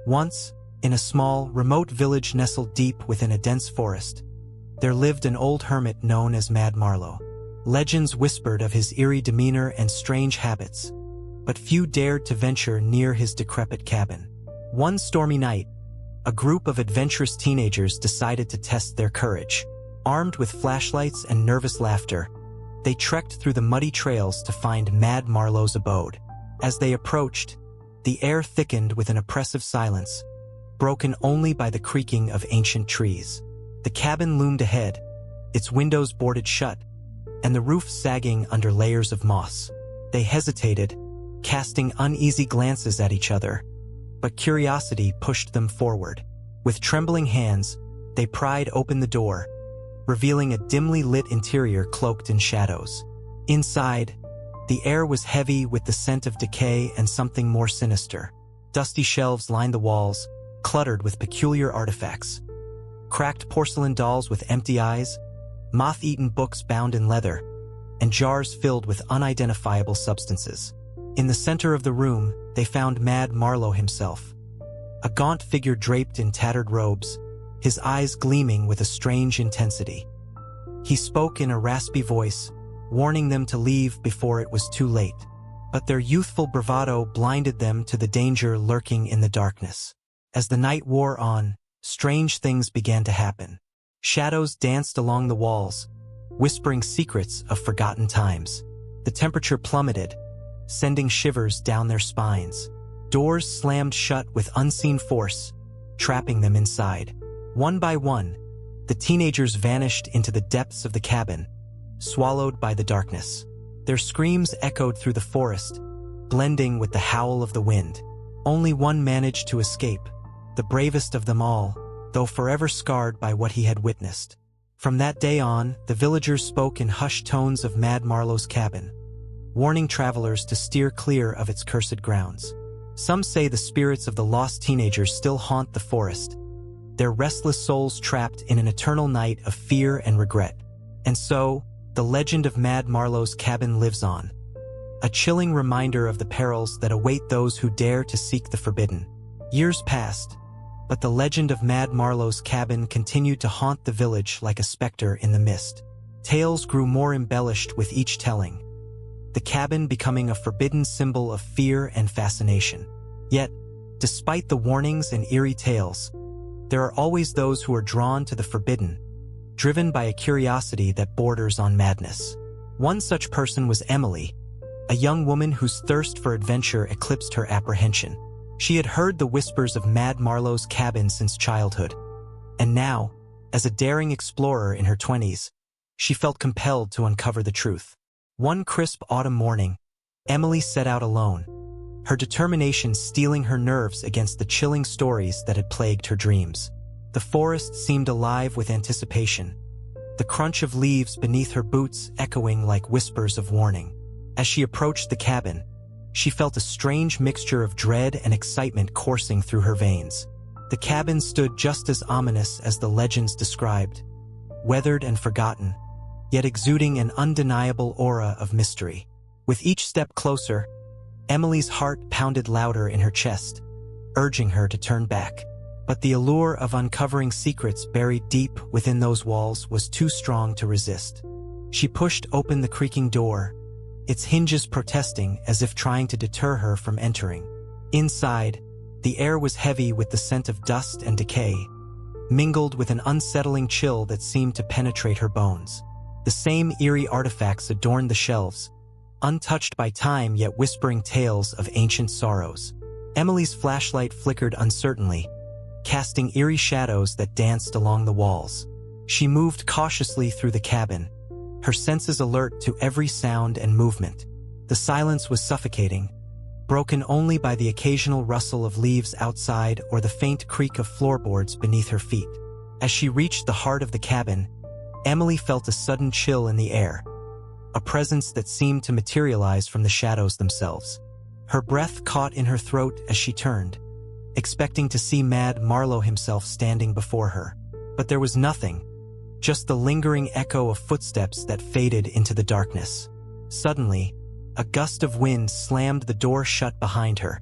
Once, in a small, remote village nestled deep within a dense forest, there lived an old hermit known as Mad Marlowe. Legends whispered of his eerie demeanor and strange habits, but few dared to venture near his decrepit cabin. One stormy night, a group of adventurous teenagers decided to test their courage. Armed with flashlights and nervous laughter, they trekked through the muddy trails to find Mad Marlowe's abode. As they approached, the air thickened with an oppressive silence, broken only by the creaking of ancient trees. The cabin loomed ahead, its windows boarded shut, and the roof sagging under layers of moss. They hesitated, casting uneasy glances at each other, but curiosity pushed them forward. With trembling hands, they pried open the door, revealing a dimly lit interior cloaked in shadows. Inside, the air was heavy with the scent of decay and something more sinister. Dusty shelves lined the walls, cluttered with peculiar artifacts. Cracked porcelain dolls with empty eyes, moth-eaten books bound in leather, and jars filled with unidentifiable substances. In the center of the room, they found Mad Marlowe himself, a gaunt figure draped in tattered robes, his eyes gleaming with a strange intensity. He spoke in a raspy voice, warning them to leave before it was too late. But their youthful bravado blinded them to the danger lurking in the darkness. As the night wore on, strange things began to happen. Shadows danced along the walls, whispering secrets of forgotten times. The temperature plummeted, sending shivers down their spines. Doors slammed shut with unseen force, trapping them inside. One by one, the teenagers vanished into the depths of the cabin, swallowed by the darkness. Their screams echoed through the forest, blending with the howl of the wind. Only one managed to escape, the bravest of them all, though forever scarred by what he had witnessed. From that day on, the villagers spoke in hushed tones of Mad Marlowe's cabin, warning travelers to steer clear of its cursed grounds. Some say the spirits of the lost teenagers still haunt the forest, their restless souls trapped in an eternal night of fear and regret. And so, the legend of Mad Marlowe's cabin lives on, a chilling reminder of the perils that await those who dare to seek the forbidden. Years passed, but the legend of Mad Marlowe's cabin continued to haunt the village like a specter in the mist. Tales grew more embellished with each telling, the cabin becoming a forbidden symbol of fear and fascination. Yet, despite the warnings and eerie tales, there are always those who are drawn to the forbidden, driven by a curiosity that borders on madness. One such person was Emily, a young woman whose thirst for adventure eclipsed her apprehension. She had heard the whispers of Mad Marlowe's cabin since childhood, and now, as a daring explorer in her 20s, she felt compelled to uncover the truth. One crisp autumn morning, Emily set out alone, her determination steeling her nerves against the chilling stories that had plagued her dreams. The forest seemed alive with anticipation, the crunch of leaves beneath her boots echoing like whispers of warning. As she approached the cabin, she felt a strange mixture of dread and excitement coursing through her veins. The cabin stood just as ominous as the legends described, weathered and forgotten, yet exuding an undeniable aura of mystery. With each step closer, Emily's heart pounded louder in her chest, urging her to turn back. But the allure of uncovering secrets buried deep within those walls was too strong to resist. She pushed open the creaking door, its hinges protesting as if trying to deter her from entering. Inside, the air was heavy with the scent of dust and decay, mingled with an unsettling chill that seemed to penetrate her bones. The same eerie artifacts adorned the shelves, untouched by time yet whispering tales of ancient sorrows. Emily's flashlight flickered uncertainly, casting eerie shadows that danced along the walls. She moved cautiously through the cabin, her senses alert to every sound and movement. The silence was suffocating, broken only by the occasional rustle of leaves outside or the faint creak of floorboards beneath her feet. As she reached the heart of the cabin, Emily felt a sudden chill in the air, a presence that seemed to materialize from the shadows themselves. Her breath caught in her throat as she turned, expecting to see Mad Marlowe himself standing before her. But there was nothing, just the lingering echo of footsteps that faded into the darkness. Suddenly, a gust of wind slammed the door shut behind her,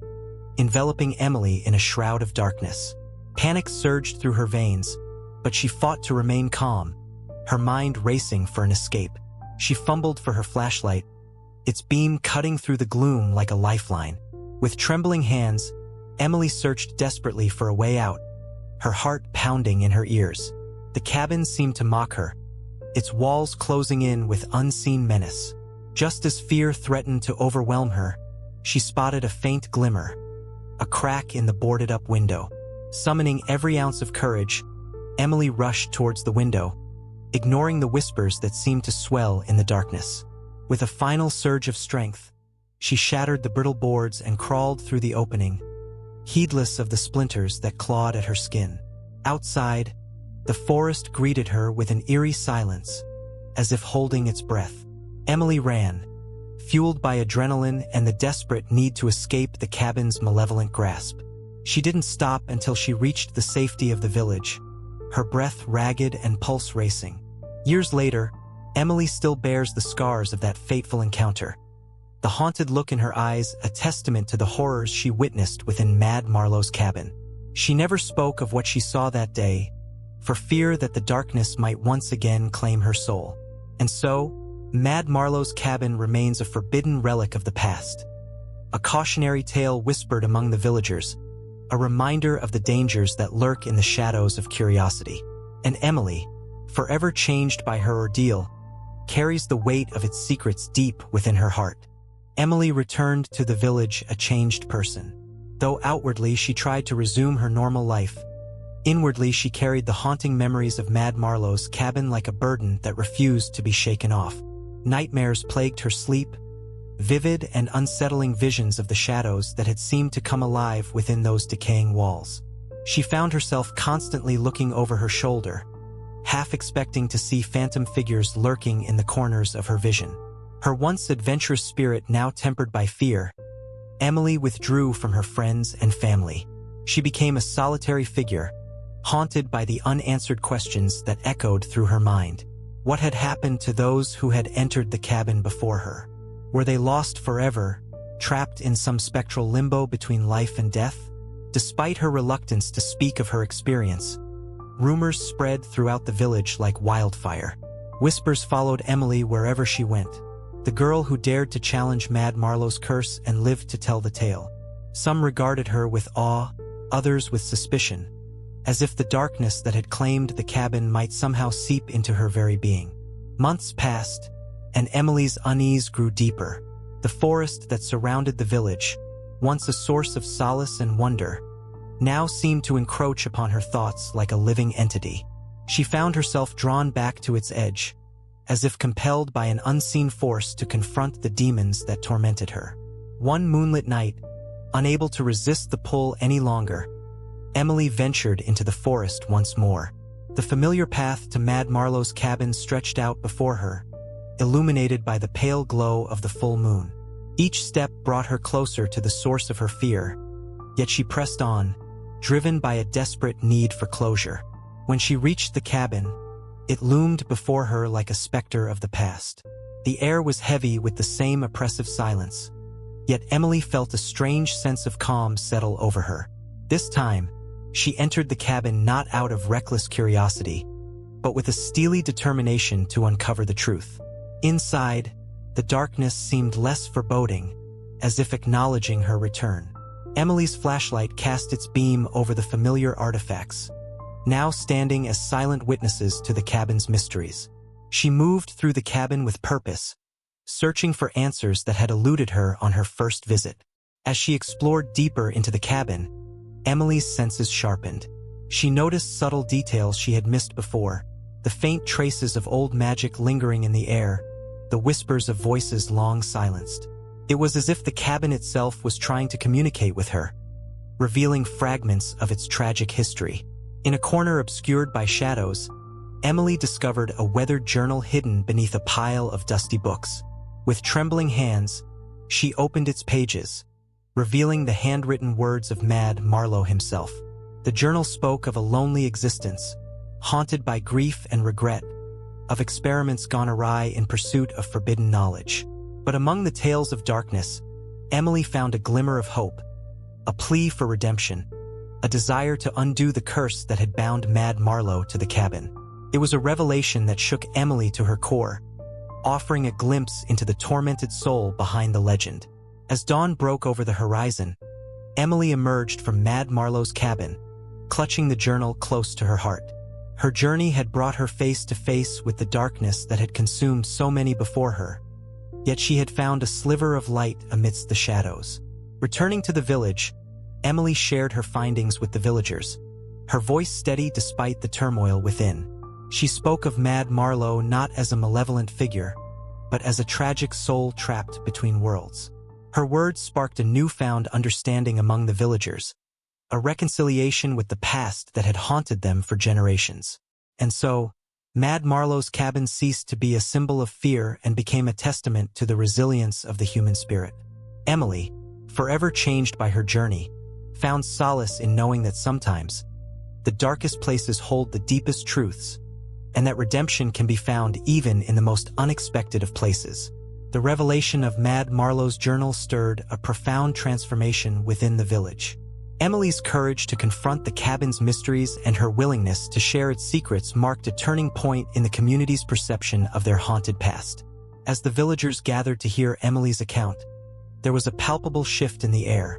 enveloping Emily in a shroud of darkness. Panic surged through her veins, but she fought to remain calm, her mind racing for an escape. She fumbled for her flashlight, its beam cutting through the gloom like a lifeline. With trembling hands, Emily searched desperately for a way out, her heart pounding in her ears. The cabin seemed to mock her, its walls closing in with unseen menace. Just as fear threatened to overwhelm her, she spotted a faint glimmer, a crack in the boarded-up window. Summoning every ounce of courage, Emily rushed towards the window, ignoring the whispers that seemed to swell in the darkness. With a final surge of strength, she shattered the brittle boards and crawled through the opening, heedless of the splinters that clawed at her skin. Outside, the forest greeted her with an eerie silence, as if holding its breath. Emily ran, fueled by adrenaline and the desperate need to escape the cabin's malevolent grasp. She didn't stop until she reached the safety of the village, her breath ragged and pulse racing. Years later, Emily still bears the scars of that fateful encounter, the haunted look in her eyes a testament to the horrors she witnessed within Mad Marlowe's cabin. She never spoke of what she saw that day, for fear that the darkness might once again claim her soul. And so, Mad Marlowe's cabin remains a forbidden relic of the past, a cautionary tale whispered among the villagers, a reminder of the dangers that lurk in the shadows of curiosity. And Emily, forever changed by her ordeal, carries the weight of its secrets deep within her heart. Emily returned to the village a changed person. Though outwardly she tried to resume her normal life, inwardly she carried the haunting memories of Mad Marlowe's cabin like a burden that refused to be shaken off. Nightmares plagued her sleep, vivid and unsettling visions of the shadows that had seemed to come alive within those decaying walls. She found herself constantly looking over her shoulder, half expecting to see phantom figures lurking in the corners of her vision. Her once adventurous spirit now tempered by fear, Emily withdrew from her friends and family. She became a solitary figure, haunted by the unanswered questions that echoed through her mind. What had happened to those who had entered the cabin before her? Were they lost forever, trapped in some spectral limbo between life and death? Despite her reluctance to speak of her experience, rumors spread throughout the village like wildfire. Whispers followed Emily wherever she went, the girl who dared to challenge Mad Marlowe's curse and lived to tell the tale. Some regarded her with awe, others with suspicion, as if the darkness that had claimed the cabin might somehow seep into her very being. Months passed, and Emily's unease grew deeper. The forest that surrounded the village, once a source of solace and wonder, now seemed to encroach upon her thoughts like a living entity. She found herself drawn back to its edge, as if compelled by an unseen force to confront the demons that tormented her. One moonlit night, unable to resist the pull any longer, Emily ventured into the forest once more. The familiar path to Mad Marlowe's cabin stretched out before her, illuminated by the pale glow of the full moon. Each step brought her closer to the source of her fear, yet she pressed on, driven by a desperate need for closure. When she reached the cabin, it loomed before her like a specter of the past. The air was heavy with the same oppressive silence, yet Emily felt a strange sense of calm settle over her. This time, she entered the cabin not out of reckless curiosity, but with a steely determination to uncover the truth. Inside, the darkness seemed less foreboding, as if acknowledging her return. Emily's flashlight cast its beam over the familiar artifacts, now standing as silent witnesses to the cabin's mysteries. She moved through the cabin with purpose, searching for answers that had eluded her on her first visit. As she explored deeper into the cabin, Emily's senses sharpened. She noticed subtle details she had missed before, the faint traces of old magic lingering in the air, the whispers of voices long silenced. It was as if the cabin itself was trying to communicate with her, revealing fragments of its tragic history. In a corner obscured by shadows, Emily discovered a weathered journal hidden beneath a pile of dusty books. With trembling hands, she opened its pages, revealing the handwritten words of Mad Marlowe himself. The journal spoke of a lonely existence, haunted by grief and regret, of experiments gone awry in pursuit of forbidden knowledge. But among the tales of darkness, Emily found a glimmer of hope, a plea for redemption, a desire to undo the curse that had bound Mad Marlowe to the cabin. It was a revelation that shook Emily to her core, offering a glimpse into the tormented soul behind the legend. As dawn broke over the horizon, Emily emerged from Mad Marlowe's cabin, clutching the journal close to her heart. Her journey had brought her face to face with the darkness that had consumed so many before her, yet she had found a sliver of light amidst the shadows. Returning to the village, Emily shared her findings with the villagers, her voice steady despite the turmoil within. She spoke of Mad Marlowe not as a malevolent figure, but as a tragic soul trapped between worlds. Her words sparked a newfound understanding among the villagers, a reconciliation with the past that had haunted them for generations. And so, Mad Marlowe's cabin ceased to be a symbol of fear and became a testament to the resilience of the human spirit. Emily, forever changed by her journey, found solace in knowing that sometimes the darkest places hold the deepest truths, and that redemption can be found even in the most unexpected of places. The revelation of Mad Marlowe's journal stirred a profound transformation within the village. Emily's courage to confront the cabin's mysteries and her willingness to share its secrets marked a turning point in the community's perception of their haunted past. As the villagers gathered to hear Emily's account, there was a palpable shift in the air,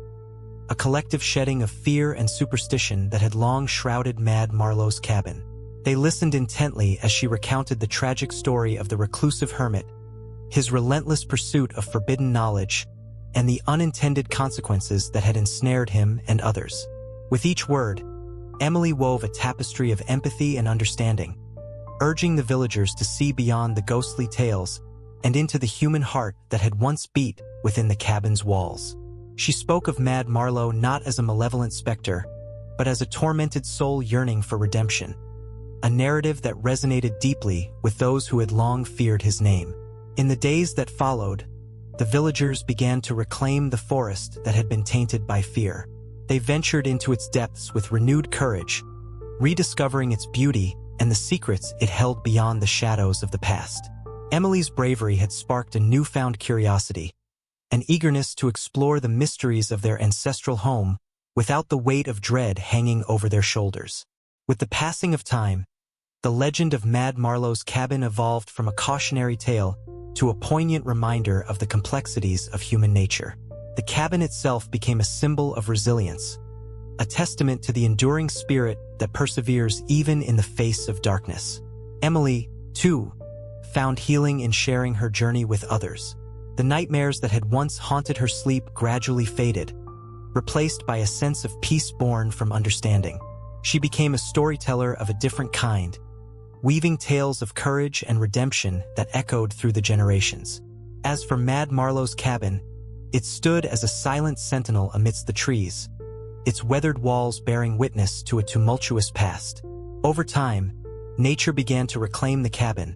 a collective shedding of fear and superstition that had long shrouded Mad Marlowe's cabin. They listened intently as she recounted the tragic story of the reclusive hermit, his relentless pursuit of forbidden knowledge, and the unintended consequences that had ensnared him and others. With each word, Emily wove a tapestry of empathy and understanding, urging the villagers to see beyond the ghostly tales and into the human heart that had once beat within the cabin's walls. She spoke of Mad Marlowe not as a malevolent specter, but as a tormented soul yearning for redemption, a narrative that resonated deeply with those who had long feared his name. In the days that followed, the villagers began to reclaim the forest that had been tainted by fear. They ventured into its depths with renewed courage, rediscovering its beauty and the secrets it held beyond the shadows of the past. Emily's bravery had sparked a newfound curiosity, an eagerness to explore the mysteries of their ancestral home without the weight of dread hanging over their shoulders. With the passing of time, the legend of Mad Marlowe's cabin evolved from a cautionary tale to a poignant reminder of the complexities of human nature. The cabin itself became a symbol of resilience, a testament to the enduring spirit that perseveres even in the face of darkness. Emily, too, found healing in sharing her journey with others. The nightmares that had once haunted her sleep gradually faded, replaced by a sense of peace born from understanding. She became a storyteller of a different kind, weaving tales of courage and redemption that echoed through the generations. As for Mad Marlowe's cabin, it stood as a silent sentinel amidst the trees, its weathered walls bearing witness to a tumultuous past. Over time, nature began to reclaim the cabin,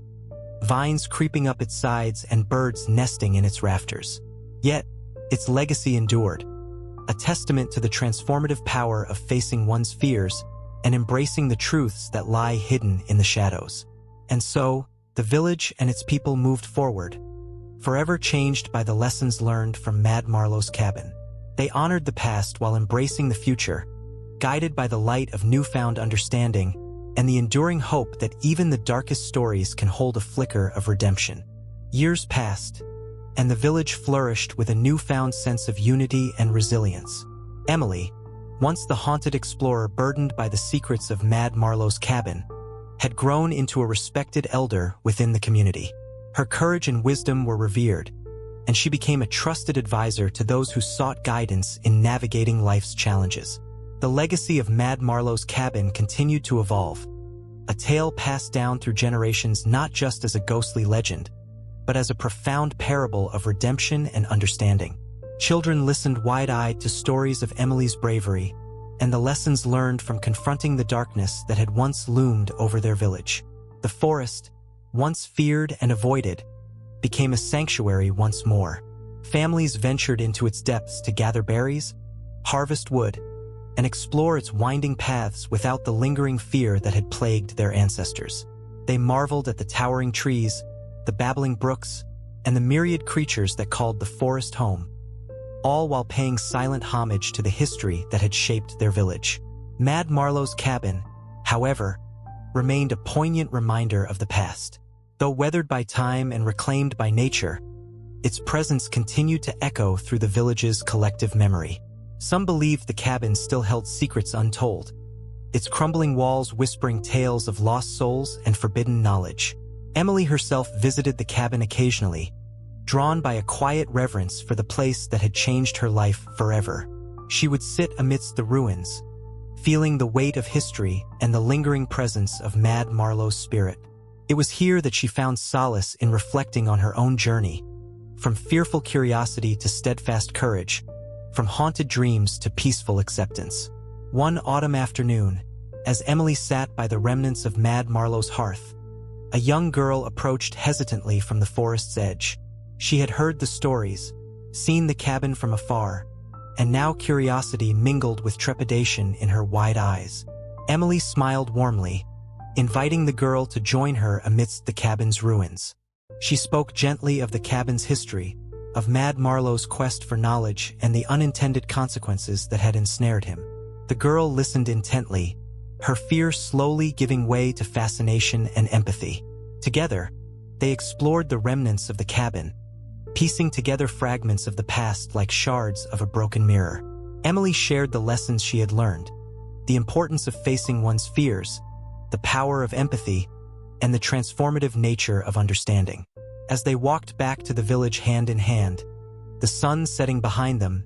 vines creeping up its sides and birds nesting in its rafters. Yet, its legacy endured, a testament to the transformative power of facing one's fears and embracing the truths that lie hidden in the shadows. And so, the village and its people moved forward, forever changed by the lessons learned from Mad Marlowe's cabin. They honored the past while embracing the future, guided by the light of newfound understanding and the enduring hope that even the darkest stories can hold a flicker of redemption. Years passed, and the village flourished with a newfound sense of unity and resilience. Emily, once the haunted explorer burdened by the secrets of Mad Marlowe's cabin, had grown into a respected elder within the community. Her courage and wisdom were revered, and she became a trusted advisor to those who sought guidance in navigating life's challenges. The legacy of Mad Marlowe's cabin continued to evolve, a tale passed down through generations not just as a ghostly legend, but as a profound parable of redemption and understanding. Children listened wide-eyed to stories of Emily's bravery and the lessons learned from confronting the darkness that had once loomed over their village. The forest, once feared and avoided, became a sanctuary once more. Families ventured into its depths to gather berries, harvest wood, and explore its winding paths without the lingering fear that had plagued their ancestors. They marveled at the towering trees, the babbling brooks, and the myriad creatures that called the forest home, all while paying silent homage to the history that had shaped their village. Mad Marlowe's cabin, however, remained a poignant reminder of the past. Though weathered by time and reclaimed by nature, its presence continued to echo through the village's collective memory. Some believed the cabin still held secrets untold, its crumbling walls whispering tales of lost souls and forbidden knowledge. Emily herself visited the cabin occasionally, drawn by a quiet reverence for the place that had changed her life forever. She would sit amidst the ruins, feeling the weight of history and the lingering presence of Mad Marlowe's spirit. It was here that she found solace in reflecting on her own journey, from fearful curiosity to steadfast courage, from haunted dreams to peaceful acceptance. One autumn afternoon, as Emily sat by the remnants of Mad Marlowe's hearth, a young girl approached hesitantly from the forest's edge. She had heard the stories, seen the cabin from afar, and now curiosity mingled with trepidation in her wide eyes. Emily smiled warmly, inviting the girl to join her amidst the cabin's ruins. She spoke gently of the cabin's history, of Mad Marlowe's quest for knowledge and the unintended consequences that had ensnared him. The girl listened intently, her fear slowly giving way to fascination and empathy. Together, they explored the remnants of the cabin, piecing together fragments of the past like shards of a broken mirror. Emily shared the lessons she had learned, the importance of facing one's fears, the power of empathy, and the transformative nature of understanding. As they walked back to the village hand in hand, the sun setting behind them,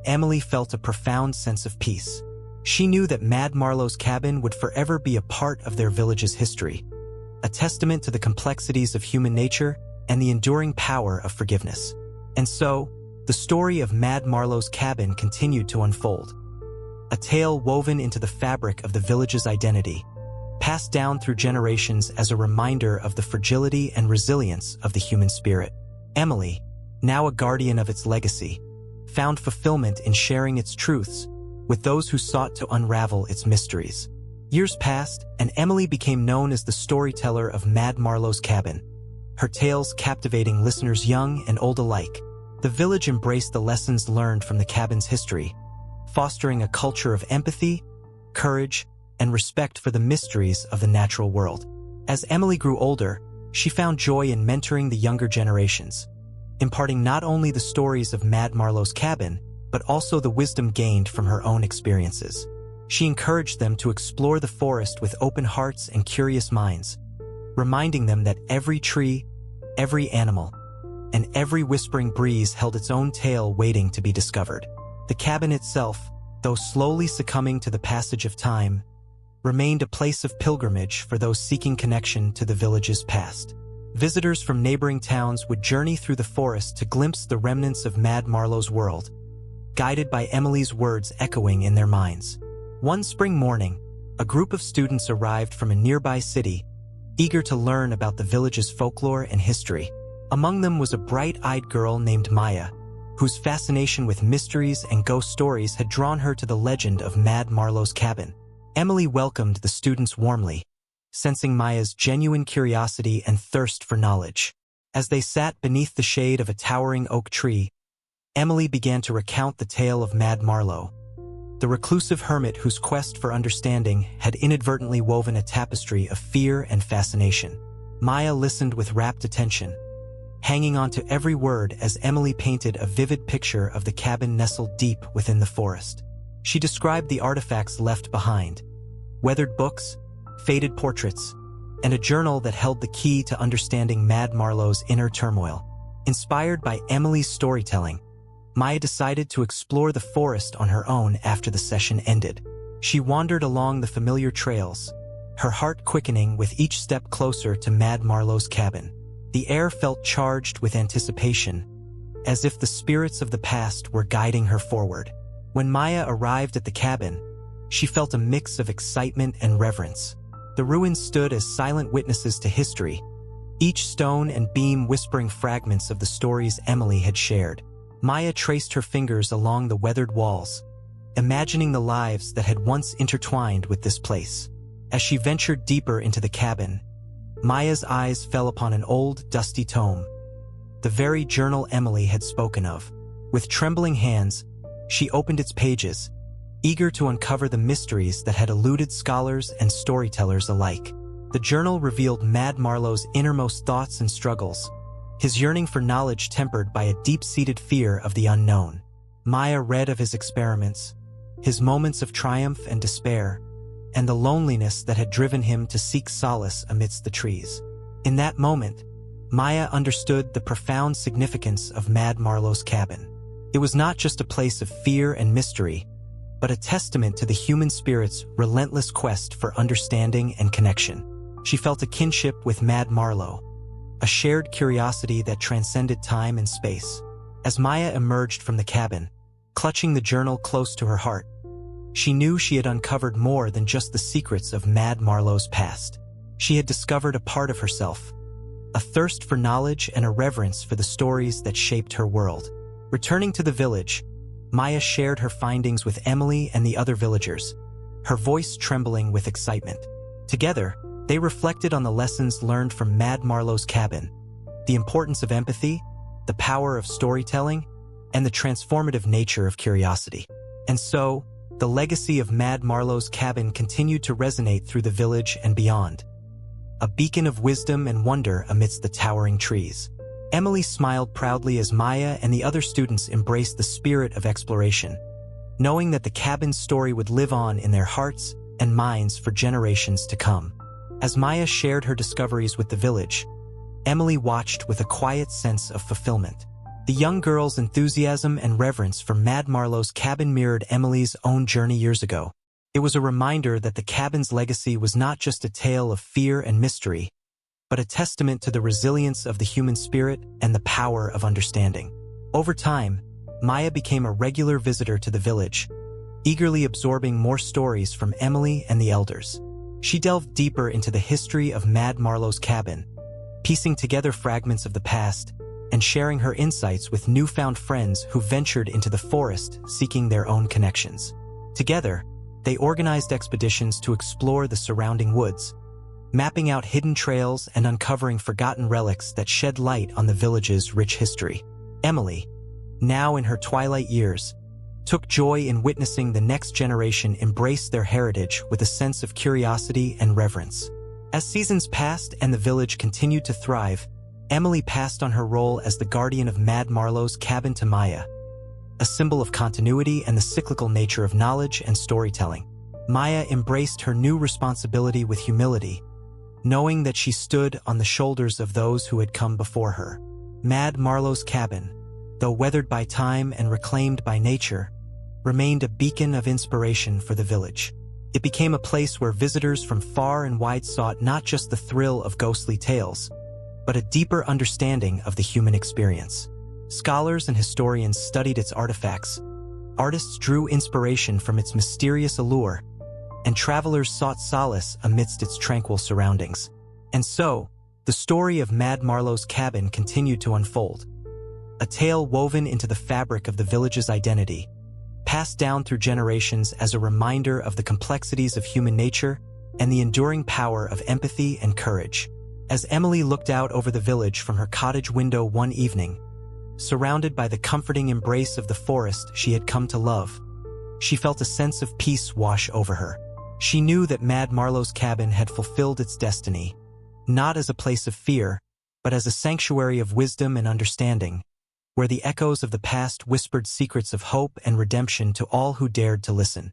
Emily felt a profound sense of peace. She knew that Mad Marlowe's cabin would forever be a part of their village's history, a testament to the complexities of human nature and the enduring power of forgiveness. And so, the story of Mad Marlowe's cabin continued to unfold, a tale woven into the fabric of the village's identity, passed down through generations as a reminder of the fragility and resilience of the human spirit. Emily, now a guardian of its legacy, found fulfillment in sharing its truths with those who sought to unravel its mysteries. Years passed, and Emily became known as the storyteller of Mad Marlowe's cabin, her tales captivating listeners young and old alike. The village embraced the lessons learned from the cabin's history, fostering a culture of empathy, courage, and respect for the mysteries of the natural world. As Emily grew older, she found joy in mentoring the younger generations, imparting not only the stories of Mad Marlowe's cabin, but also the wisdom gained from her own experiences. She encouraged them to explore the forest with open hearts and curious minds, reminding them that every tree, every animal, and every whispering breeze held its own tale waiting to be discovered. The cabin itself, though slowly succumbing to the passage of time, remained a place of pilgrimage for those seeking connection to the village's past. Visitors from neighboring towns would journey through the forest to glimpse the remnants of Mad Marlowe's world, guided by Emily's words echoing in their minds. One spring morning, a group of students arrived from a nearby city, eager to learn about the village's folklore and history. Among them was a bright-eyed girl named Maya, whose fascination with mysteries and ghost stories had drawn her to the legend of Mad Marlowe's cabin. Emily welcomed the students warmly, sensing Maya's genuine curiosity and thirst for knowledge. As they sat beneath the shade of a towering oak tree, Emily began to recount the tale of Mad Marlowe, the reclusive hermit whose quest for understanding had inadvertently woven a tapestry of fear and fascination. Maya listened with rapt attention, hanging on to every word as Emily painted a vivid picture of the cabin nestled deep within the forest. She described the artifacts left behind, weathered books, faded portraits, and a journal that held the key to understanding Mad Marlowe's inner turmoil. Inspired by Emily's storytelling, Maya decided to explore the forest on her own after the session ended. She wandered along the familiar trails, her heart quickening with each step closer to Mad Marlowe's cabin. The air felt charged with anticipation, as if the spirits of the past were guiding her forward. When Maya arrived at the cabin, she felt a mix of excitement and reverence. The ruins stood as silent witnesses to history, each stone and beam whispering fragments of the stories Emily had shared. Maya traced her fingers along the weathered walls, imagining the lives that had once intertwined with this place. As she ventured deeper into the cabin, Maya's eyes fell upon an old, dusty tome, the very journal Emily had spoken of. With trembling hands, she opened its pages, eager to uncover the mysteries that had eluded scholars and storytellers alike. The journal revealed Mad Marlowe's innermost thoughts and struggles, his yearning for knowledge tempered by a deep-seated fear of the unknown. Maya read of his experiments, his moments of triumph and despair, and the loneliness that had driven him to seek solace amidst the trees. In that moment, Maya understood the profound significance of Mad Marlowe's cabin. It was not just a place of fear and mystery, but a testament to the human spirit's relentless quest for understanding and connection. She felt a kinship with Mad Marlowe, a shared curiosity that transcended time and space. As Maya emerged from the cabin, clutching the journal close to her heart, she knew she had uncovered more than just the secrets of Mad Marlowe's past. She had discovered a part of herself, a thirst for knowledge and a reverence for the stories that shaped her world. Returning to the village, Maya shared her findings with Emily and the other villagers, her voice trembling with excitement. Together, they reflected on the lessons learned from Mad Marlowe's cabin, the importance of empathy, the power of storytelling, and the transformative nature of curiosity. And so, the legacy of Mad Marlowe's cabin continued to resonate through the village and beyond, a beacon of wisdom and wonder amidst the towering trees. Emily smiled proudly as Maya and the other students embraced the spirit of exploration, knowing that the cabin's story would live on in their hearts and minds for generations to come. As Maya shared her discoveries with the village, Emily watched with a quiet sense of fulfillment. The young girl's enthusiasm and reverence for Mad Marlowe's cabin mirrored Emily's own journey years ago. It was a reminder that the cabin's legacy was not just a tale of fear and mystery, but a testament to the resilience of the human spirit and the power of understanding. Over time, Maya became a regular visitor to the village, eagerly absorbing more stories from Emily and the elders. She delved deeper into the history of Mad Marlowe's cabin, piecing together fragments of the past and sharing her insights with newfound friends who ventured into the forest seeking their own connections. Together, they organized expeditions to explore the surrounding woods, mapping out hidden trails and uncovering forgotten relics that shed light on the village's rich history. Emily, now in her twilight years, took joy in witnessing the next generation embrace their heritage with a sense of curiosity and reverence. As seasons passed and the village continued to thrive, Emily passed on her role as the guardian of Mad Marlowe's cabin to Maya, a symbol of continuity and the cyclical nature of knowledge and storytelling. Maya embraced her new responsibility with humility, knowing that she stood on the shoulders of those who had come before her. Mad Marlowe's cabin, though weathered by time and reclaimed by nature, remained a beacon of inspiration for the village. It became a place where visitors from far and wide sought not just the thrill of ghostly tales, but a deeper understanding of the human experience. Scholars and historians studied its artifacts, artists drew inspiration from its mysterious allure, and travelers sought solace amidst its tranquil surroundings. And so, the story of Mad Marlowe's cabin continued to unfold, a tale woven into the fabric of the village's identity, passed down through generations as a reminder of the complexities of human nature and the enduring power of empathy and courage. As Emily looked out over the village from her cottage window one evening, surrounded by the comforting embrace of the forest she had come to love, she felt a sense of peace wash over her. She knew that Mad Marlowe's cabin had fulfilled its destiny, not as a place of fear, but as a sanctuary of wisdom and understanding, where the echoes of the past whispered secrets of hope and redemption to all who dared to listen.